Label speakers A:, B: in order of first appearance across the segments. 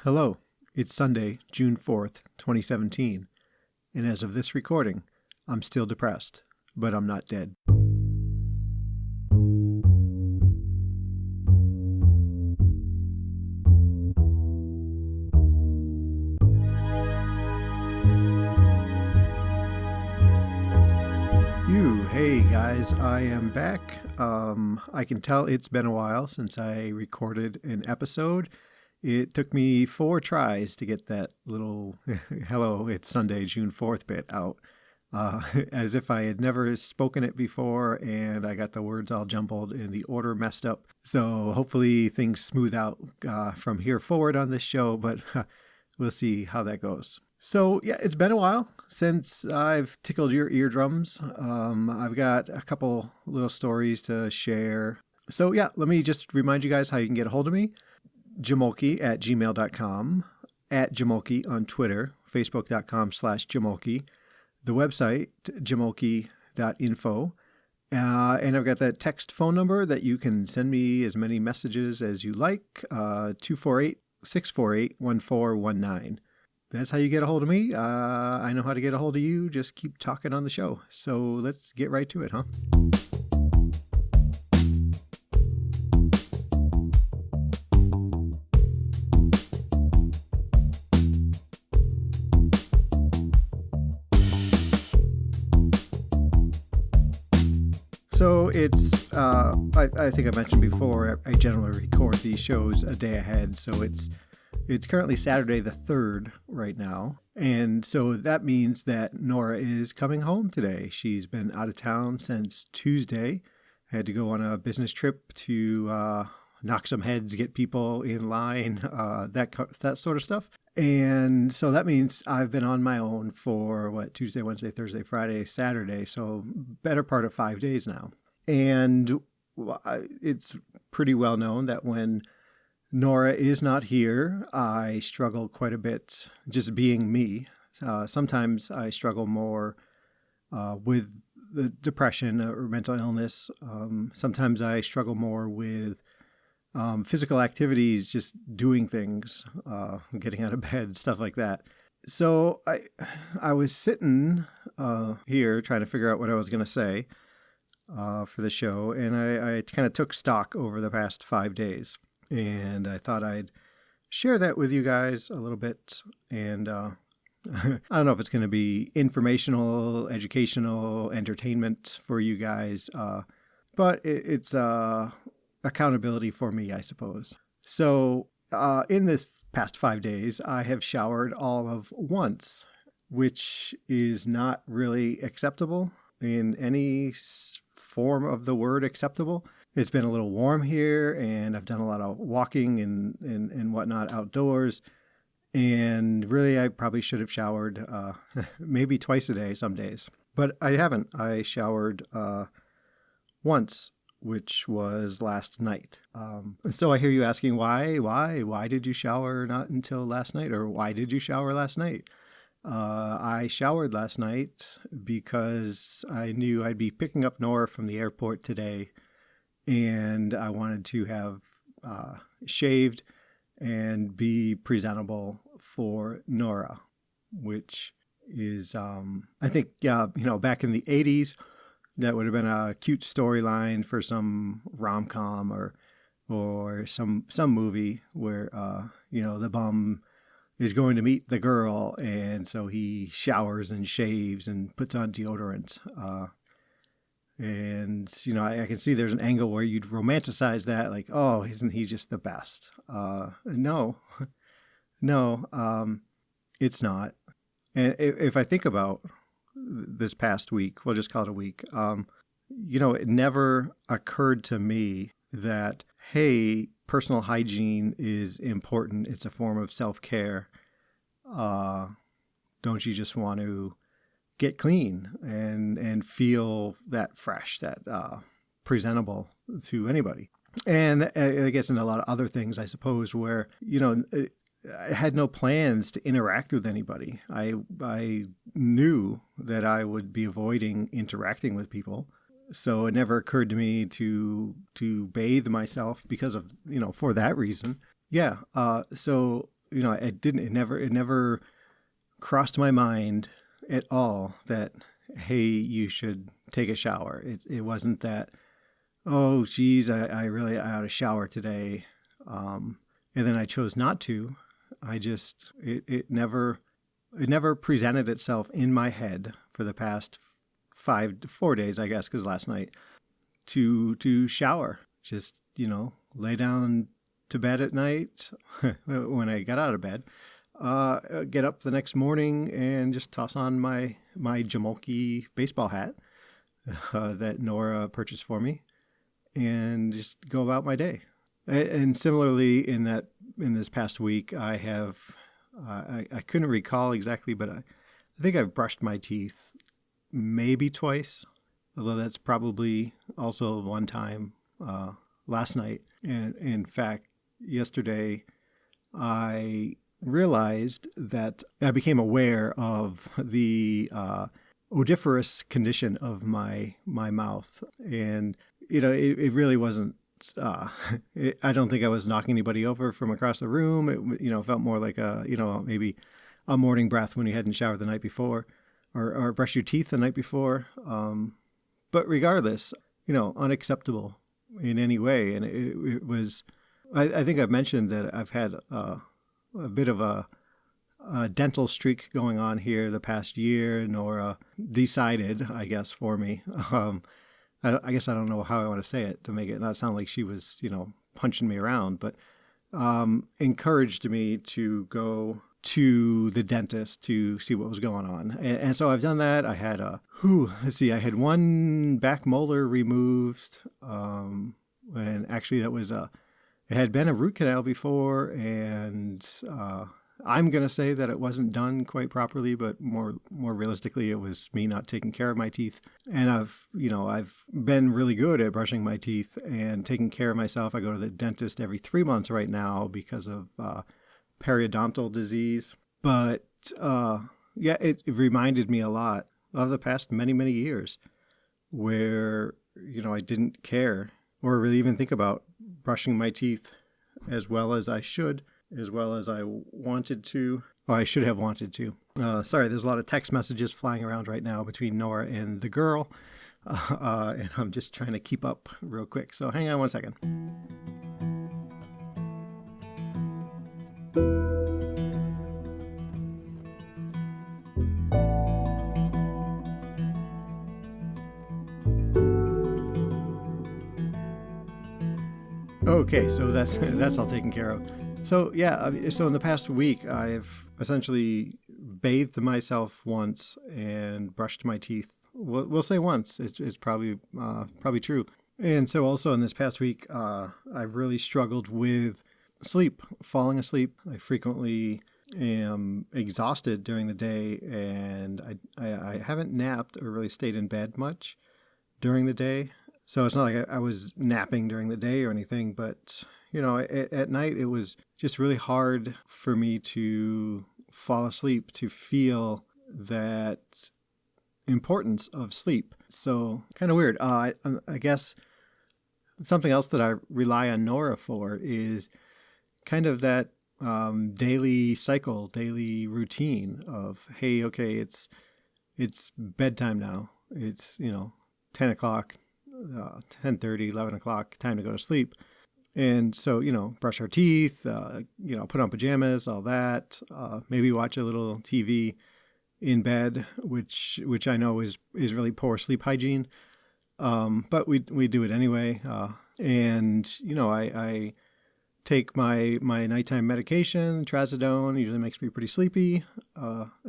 A: Hello, it's Sunday, June 4th, 2017, and as of this recording, I'm still depressed, but I'm not dead. Hey guys, I am back. I can tell it's been a while since I recorded an episode. It took me 4 tries to get that little hello, it's Sunday, June 4th bit out, as if I had never spoken it before and I got the words all jumbled and the order messed up. So hopefully things smooth out from here forward on this show, but we'll see how that goes. So yeah, it's been a while since I've tickled your eardrums. I've got a couple little stories to share. So yeah, let me just remind you guys how you can get a hold of me. jamoalki@gmail.com, @jamoalki on Twitter, facebook.com/jamoalki, the website, jamoalki.info. And I've got that text phone number that you can send me as many messages as you like, 248-648-1419. That's how you get a hold of me. I know how to get a hold of you. Just keep talking on the show. So let's get right to it, huh? So it's, I think I mentioned before, I generally record these shows a day ahead. So it's currently Saturday the 3rd right now. And so that means that Nora is coming home today. She's been out of town since Tuesday. Had to go on a business trip to knock some heads, get people in line, that sort of stuff. And so that means I've been on my own for Tuesday, Wednesday, Thursday, Friday, Saturday. So better part of 5 days now. And it's pretty well known that when Nora is not here, I struggle quite a bit just being me. Sometimes I struggle more with the depression or mental illness. Sometimes I struggle more with physical activities, just doing things, getting out of bed, stuff like that. So I was sitting here trying to figure out what I was going to say for the show, and I kind of took stock over the past 5 days. And I thought I'd share that with you guys a little bit. And I don't know if it's going to be informational, educational, entertainment for you guys, but it's accountability for me, I suppose. So in this past 5 days, I have showered all of once, which is not really acceptable in any form of the word acceptable. It's been a little warm here, and I've done a lot of walking and whatnot outdoors. And really, I probably should have showered maybe twice a day some days. But I haven't. I showered once, which was last night. So I hear you asking, why did you shower not until last night? Or why did you shower last night? I showered last night because I knew I'd be picking up Nora from the airport today. And I wanted to have shaved and be presentable for Nora, which is, I think, back in the 80s, that would have been a cute storyline for some rom-com or some movie where, the bum is going to meet the girl, and so he showers and shaves and puts on deodorant. And, I can see there's an angle where you'd romanticize that, like, oh, isn't he just the best? No, it's not. And if I think about this past week, we'll just call it a week, it never occurred to me that, hey, personal hygiene is important. It's a form of self-care. Don't you just want to get clean and feel that fresh, that presentable to anybody? And I guess in a lot of other things, I suppose, where, I had no plans to interact with anybody. I knew that I would be avoiding interacting with people. So it never occurred to me to bathe myself because of, for that reason. Yeah. So it never crossed my mind at all that, hey, you should take a shower. It wasn't that, oh, geez, I ought to shower today. And then I chose not to. It never presented itself in my head for the past 4 days, I guess, because last night, to shower. Just, lay down to bed at night when I got out of bed, get up the next morning and just toss on my jamoalki baseball hat that Nora purchased for me, and just go about my day. And similarly, in this past week, I have I couldn't recall exactly, but I think I've brushed my teeth maybe twice, although that's probably also one time last night. And in fact, yesterday, I realized that I became aware of the odoriferous condition of my mouth, and it really wasn't. I don't think I was knocking anybody over from across the room. It felt more like maybe a morning breath when you hadn't showered the night before, or brushed your teeth the night before. But regardless, unacceptable in any way. And it was. I think I've mentioned that I've had a bit of a dental streak going on here the past year. Nora decided, I guess, for me. I guess I don't know how I want to say it to make it not sound like she was, punching me around, but encouraged me to go to the dentist to see what was going on. And so I've done that. I had I had one back molar removed. And actually that was it had been a root canal before, and I'm going to say that it wasn't done quite properly, but more realistically, it was me not taking care of my teeth. And I've been really good at brushing my teeth and taking care of myself. I go to the dentist every 3 months right now because of periodontal disease. But it reminded me a lot of the past many, many years where, I didn't care or really even think about brushing my teeth as well as I should, as well as I wanted to, or I should have wanted to. Sorry, there's a lot of text messages flying around right now between Nora and the girl, and I'm just trying to keep up real quick. So hang on one second. Okay, so that's all taken care of. So so in the past week, I've essentially bathed myself once and brushed my teeth. We'll say once. It's probably true. And so also in this past week, I've really struggled with sleep, falling asleep. I frequently am exhausted during the day, and I haven't napped or really stayed in bed much during the day. So it's not like I was napping during the day or anything, but, at night it was just really hard for me to fall asleep, to feel that importance of sleep. So kind of weird. I guess something else that I rely on Nora for is kind of that daily cycle, daily routine of, hey, okay, it's bedtime now. It's, 10 o'clock. 10:30, 11 o'clock, time to go to sleep. And so, brush our teeth, put on pajamas, all that, maybe watch a little TV in bed, which I know is really poor sleep hygiene. But we do it anyway. I take my nighttime medication, trazodone, usually makes me pretty sleepy,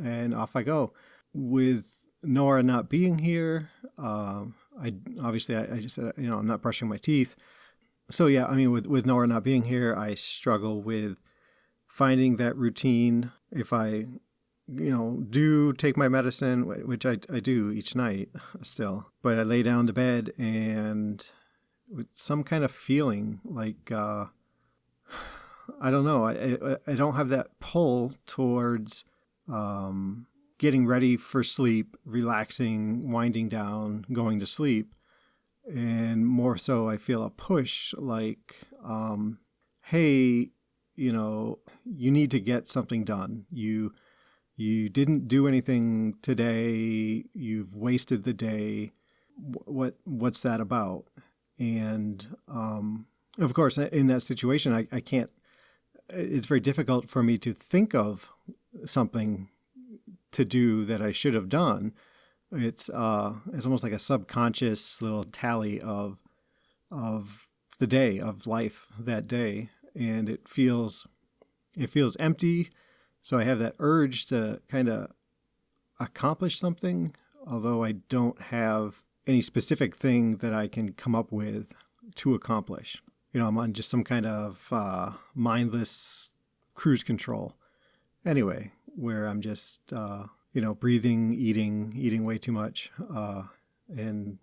A: and off I go. With Nora not being here, I just said, I'm not brushing my teeth. So with Nora not being here, I struggle with finding that routine. If I, do take my medicine, which I do each night still, but I lay down to bed and with some kind of feeling like, I don't know, I don't have that pull towards, getting ready for sleep, relaxing, winding down, going to sleep. And more so, I feel a push like, hey, you need to get something done. You didn't do anything today. You've wasted the day. What's that about? And of course, in that situation, I can't. It's very difficult for me to think of something to do that I should have done. It's almost like a subconscious little tally of the day, of life that day, and it feels empty. So I have that urge to kind of accomplish something, although I don't have any specific thing that I can come up with to accomplish. I'm on just some kind of mindless cruise control. Anyway, where I'm just, breathing, eating way too much, and,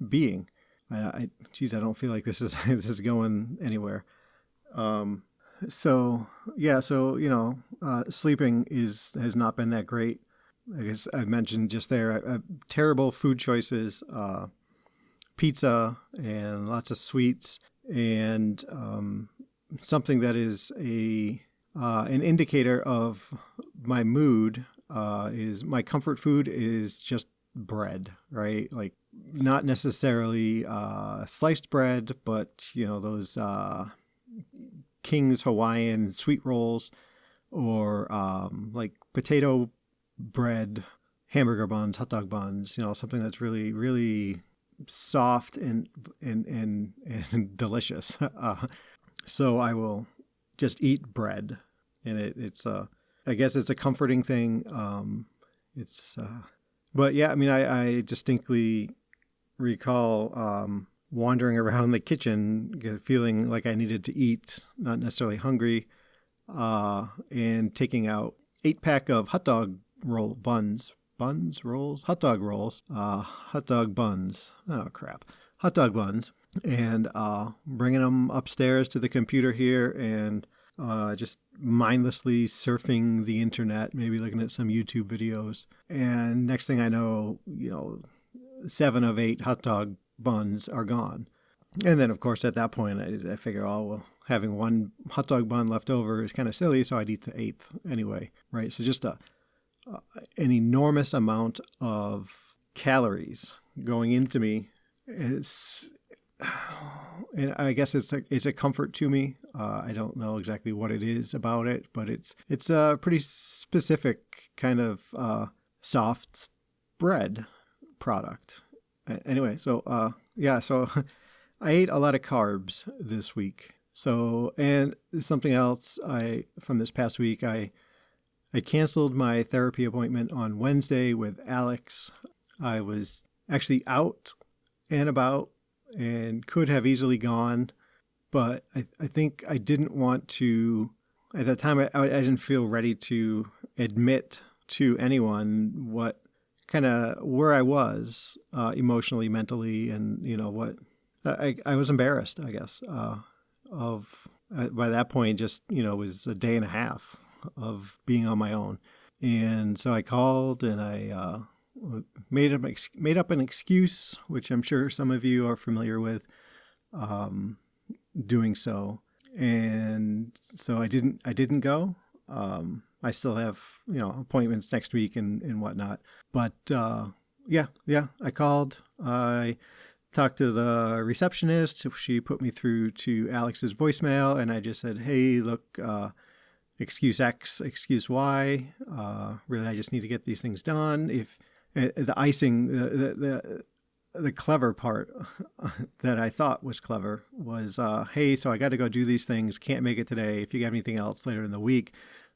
A: being. I don't feel like this is going anywhere. Sleeping has not been that great. I guess I mentioned just there, terrible food choices, pizza and lots of sweets, and something that is an indicator of my mood is my comfort food is just bread, right? Like not necessarily sliced bread, but those King's Hawaiian sweet rolls, or like potato bread, hamburger buns, hot dog buns, something that's really, really soft and delicious. So I will just eat bread, and it's I guess it's a comforting thing. But yeah, I mean, I distinctly recall wandering around the kitchen, feeling like I needed to eat, not necessarily hungry, and taking out 8-pack of hot dog roll buns, hot dog rolls, hot dog buns. Oh crap, hot dog buns, and bringing them upstairs to the computer here, and just mindlessly surfing the internet, maybe looking at some YouTube videos. And next thing I know, 7 of 8 hot dog buns are gone. And then, of course, at that point, I figure, having one hot dog bun left over is kind of silly, so I'd eat the 8th anyway, right? So just an enormous amount of calories going into me. And I guess it's a comfort to me. I don't know exactly what it is about it, but it's a pretty specific kind of soft bread product. Anyway, so so I ate a lot of carbs this week. So, and something else from this past week, I canceled my therapy appointment on Wednesday with Alex. I was actually out and about and could have easily gone, but I think I didn't want to, at that time, I didn't feel ready to admit to anyone where I was emotionally, mentally, and what I was embarrassed, I guess, by that point, just it was a day and a half of being on my own. And so I called, and I made up an excuse, which I'm sure some of you are familiar with, doing so. And so I didn't go. I still have, appointments next week and whatnot. But I called. I talked to the receptionist. She put me through to Alex's voicemail, and I just said, "Hey, look, excuse X, excuse Y. Really, I just need to get these things done. If the icing, the clever part that I thought was clever was, hey, so I got to go do these things. Can't make it today. If you got anything else later in the week,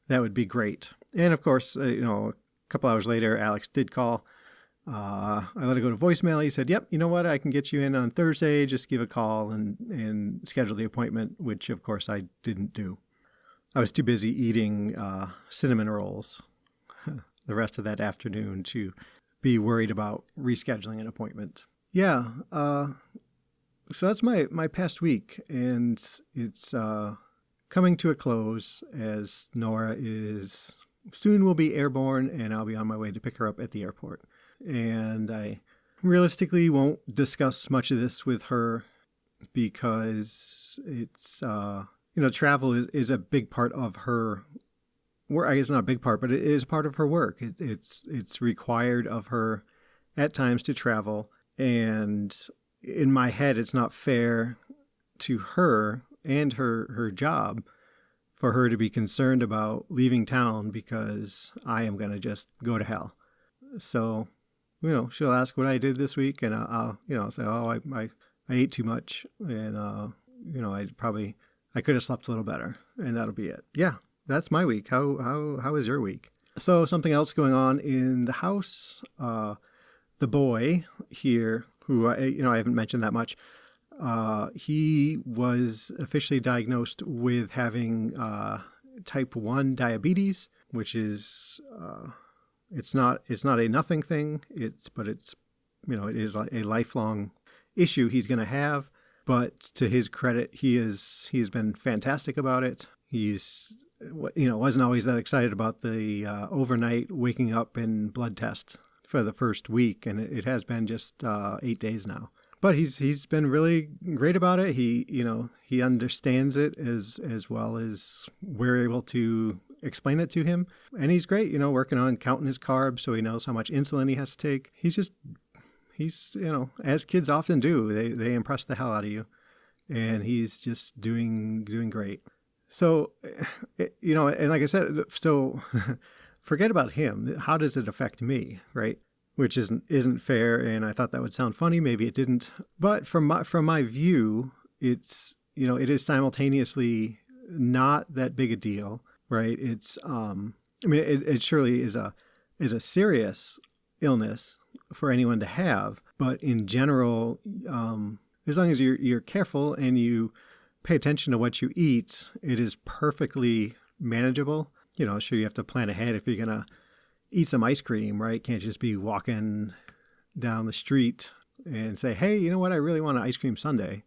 A: that would be great." And of course, a couple hours later, Alex did call. I let it go to voicemail. He said, "Yep, you know what? I can get you in on Thursday. Just give a call and schedule the appointment," which of course I didn't do. I was too busy eating cinnamon rolls the rest of that afternoon to be worried about rescheduling an appointment. Yeah. So that's my past week, and it's coming to a close as Nora soon will be airborne, and I'll be on my way to pick her up at the airport. And I realistically won't discuss much of this with her because it's travel is a big part of her work. I guess not a big part, but it is part of her work. It's required of her at times to travel. And in my head, it's not fair to her and her job for her to be concerned about leaving town because I am going to just go to hell. So, she'll ask what I did this week, and I'll say, oh, I ate too much, and, I could have slept a little better, and that'll be it. Yeah, that's my week. How is your week? So something else going on in the house, the boy here, who, I haven't mentioned that much, he was officially diagnosed with having type 1 diabetes, which is it's not a nothing thing. But it is a lifelong issue he's going to have. But to his credit, he's been fantastic about it. He's wasn't always that excited about the overnight waking up and blood test for the first week, and it has been just 8 days now. But he's been really great about it. He understands it as well as we're able to explain it to him. And he's great, working on counting his carbs so he knows how much insulin he has to take. He's as kids often do, they impress the hell out of you. And he's just doing great. So, and like I said, so forget about him. How does it affect me, right? Which isn't fair, and I thought that would sound funny. Maybe it didn't, but from my view, it is simultaneously not that big a deal, right? It's it surely is a serious illness for anyone to have, but in general, as long as you're careful and you pay attention to what you eat, it is perfectly manageable. Sure, you have to plan ahead if you're gonna eat some ice cream, right? Can't just be walking down the street and say, hey, you know what? I really want an ice cream sundae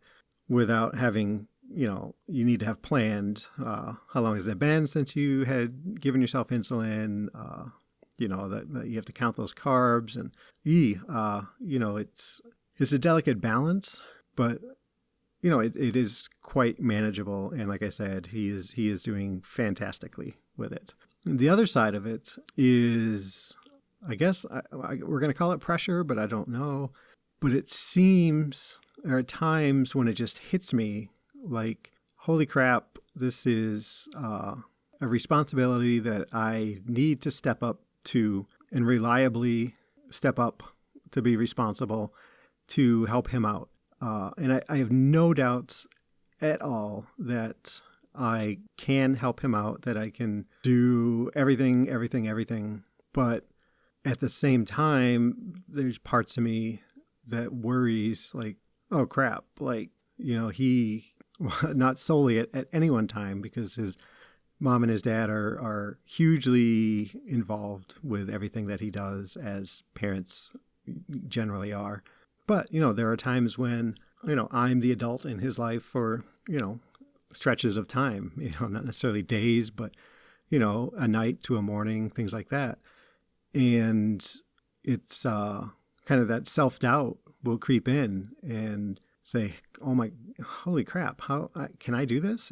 A: without having, you need to have planned how long has it been since you had given yourself insulin, that you have to count those carbs and it's a delicate balance, but it is quite manageable. And like I said, he is doing fantastically with it. The other side of it is, I guess we're going to call it pressure, but I don't know. But it seems there are times when it just hits me like, holy crap, this is a responsibility that I need to step up to and reliably step up to be responsible to help him out. And I have no doubts at all that I can help him out, that I can do everything. But at the same time, there's parts of me that worries like, oh crap, like, he, not solely at any one time, because his mom and his dad are hugely involved with everything that he does, as parents generally are. But, there are times when, I'm the adult in his life for, stretches of time, not necessarily days, but, a night to a morning, things like that. And it's kind of that self-doubt will creep in and say, holy crap, how can I do this?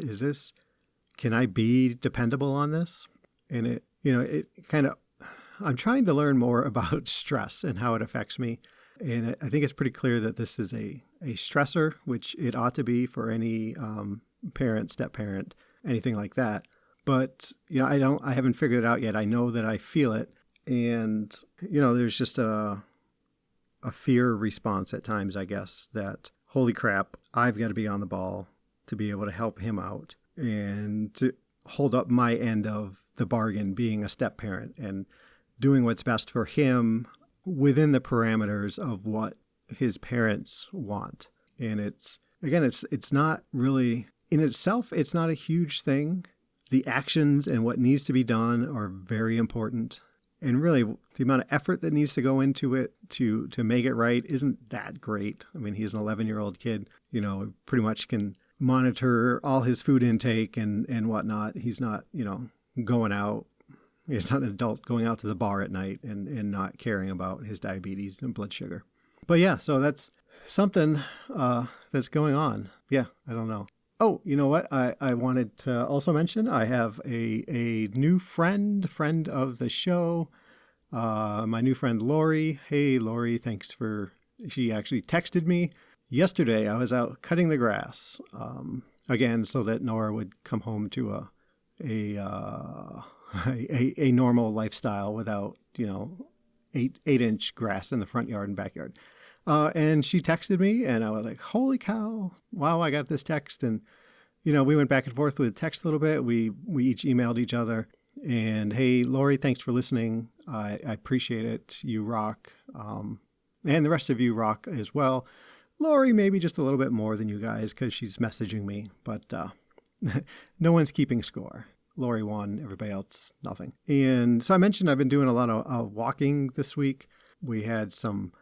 A: Can I be dependable on this? And it kind of, I'm trying to learn more about stress and how it affects me. And I think it's pretty clear that this is a stressor, which it ought to be for any parent, step-parent, anything like that. But, I haven't figured it out yet. I know that I feel it. And, there's just a fear response at times, I guess, that, holy crap, I've got to be on the ball to be able to help him out and to hold up my end of the bargain, being a step-parent and doing what's best for him within the parameters of what his parents want. And it's not really, in itself, it's not a huge thing. The actions and what needs to be done are very important. And really, the amount of effort that needs to go into it to make it right isn't that great. I mean, he's an 11-year-old kid, pretty much can monitor all his food intake and whatnot. He's not, going out. He's not an adult going out to the bar at night and not caring about his diabetes and blood sugar. But yeah, so that's something that's going on. Yeah, I don't know. Oh, you know what? I wanted to also mention I have a new friend of the show. My new friend Lori. Hey, Lori, she actually texted me yesterday. I was out cutting the grass again, so that Nora would come home to a a normal lifestyle without 8-inch grass in the front yard and backyard. And she texted me, and I was like, "Holy cow! Wow, I got this text." And we went back and forth with text a little bit. We each emailed each other. And hey, Lori, thanks for listening. I appreciate it. You rock. And the rest of you rock as well. Lori, maybe just a little bit more than you guys because she's messaging me, but no one's keeping score. Lori won, everybody else, nothing. And so I mentioned I've been doing a lot of walking this week. We had some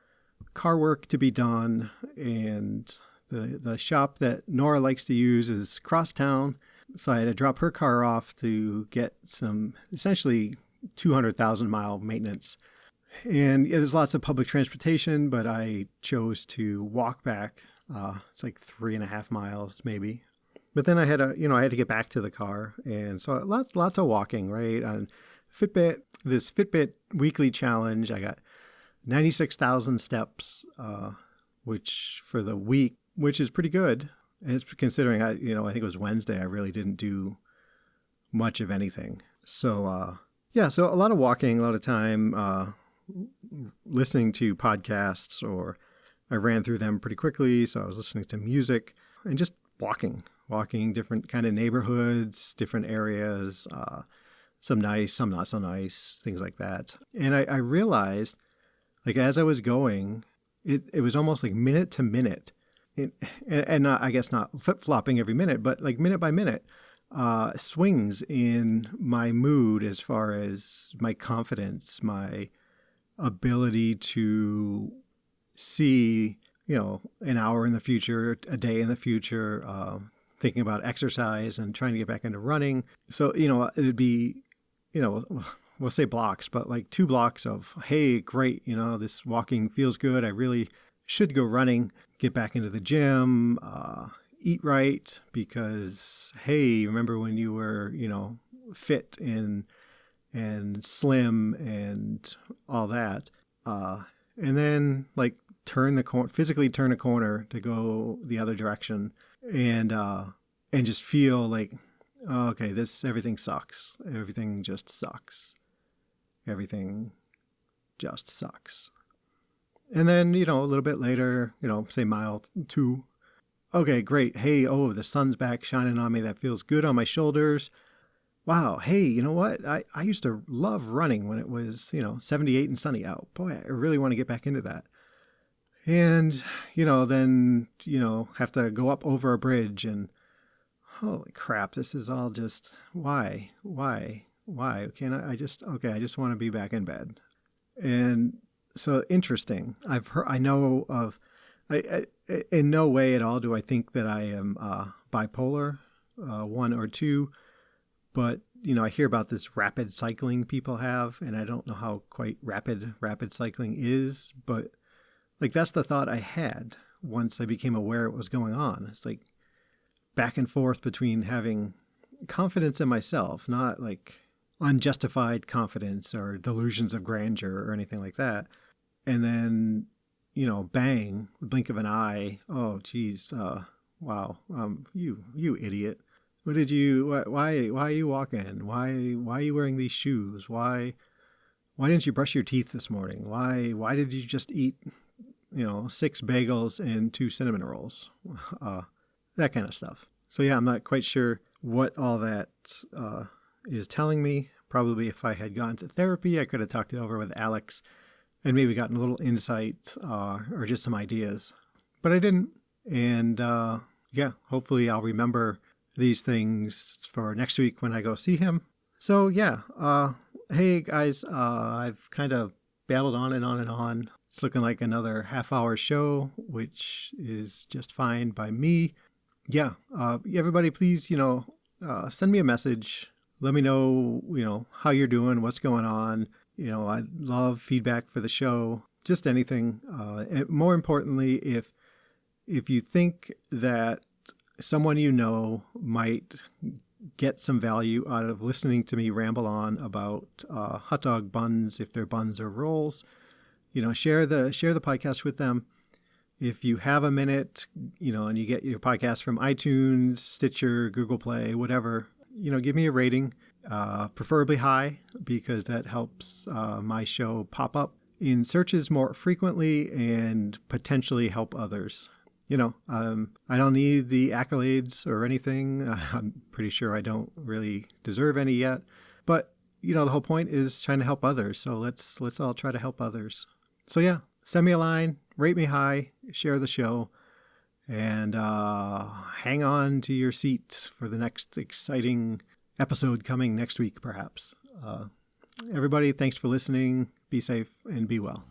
A: car work to be done, and the shop that Nora likes to use is cross town. So I had to drop her car off to get some essentially 200,000 mile maintenance. And there's lots of public transportation, but I chose to walk back. It's like 3.5 miles maybe. But then I had to get back to the car. And so lots of walking, right? On this Fitbit weekly challenge, I got 96,000 steps, which for the week, which is pretty good. And it's considering I think it was Wednesday. I really didn't do much of anything. So, so a lot of walking, a lot of time, listening to podcasts, or I ran through them pretty quickly. So I was listening to music and just walking different kind of neighborhoods, different areas, some nice, some not so nice, things like that. And I realized, like, as I was going, it was almost like minute to minute. And not, I guess not flip-flopping every minute, but like minute by minute, swings in my mood as far as my confidence, my ability to see, an hour in the future, a day in the future, thinking about exercise and trying to get back into running. So, it'd be, we'll say blocks, but like 2 blocks of, hey, great, this walking feels good. I really should go running, get back into the gym, eat right, because, hey, remember when you were, fit and slim and all that. And then like physically turn a corner to go the other direction, and just feel like, oh, okay, everything sucks. Everything just sucks. Everything just sucks. And then, a little bit later, say mile 2. Okay, great. Hey, the sun's back shining on me. That feels good on my shoulders. Wow. Hey, you know what? I used to love running when it was, 78 and sunny out. Boy, I really want to get back into that. And, then, have to go up over a bridge, and holy crap, this is all just, why? Can't I just want to be back in bed. And so interesting. I in no way at all do I think that I am bipolar, 1 or 2, but I hear about this rapid cycling people have, and I don't know how quite rapid cycling is, but like that's the thought I had once I became aware what was going on. It's like back and forth between having confidence in myself, not like unjustified confidence or delusions of grandeur or anything like that. And then, bang, the blink of an eye. Oh, geez. Wow. You idiot. Why are you walking? Why are you wearing these shoes? Why didn't you brush your teeth this morning? Why did you just eat, 6 bagels and 2 cinnamon rolls? That kind of stuff. So yeah, I'm not quite sure what all that is telling me. Probably if I had gone to therapy, I could have talked it over with Alex and maybe gotten a little insight or just some ideas. But I didn't. And hopefully I'll remember these things for next week when I go see him. So yeah, hey guys, I've kind of babbled on and on and on. It's looking like another half-hour show, which is just fine by me. Yeah, everybody, please, send me a message. Let me know, how you're doing, what's going on. I love feedback for the show, just anything. And more importantly, if you think that someone you know might get some value out of listening to me ramble on about hot dog buns, if they're buns or rolls. Share the podcast with them. If you have a minute, and you get your podcast from iTunes, Stitcher, Google Play, whatever, give me a rating, preferably high, because that helps my show pop up in searches more frequently and potentially help others. I don't need the accolades or anything. I'm pretty sure I don't really deserve any yet. But, the whole point is trying to help others. So let's all try to help others. So yeah, send me a line, rate me high, share the show, and hang on to your seat for the next exciting episode coming next week, perhaps. Everybody, thanks for listening. Be safe and be well.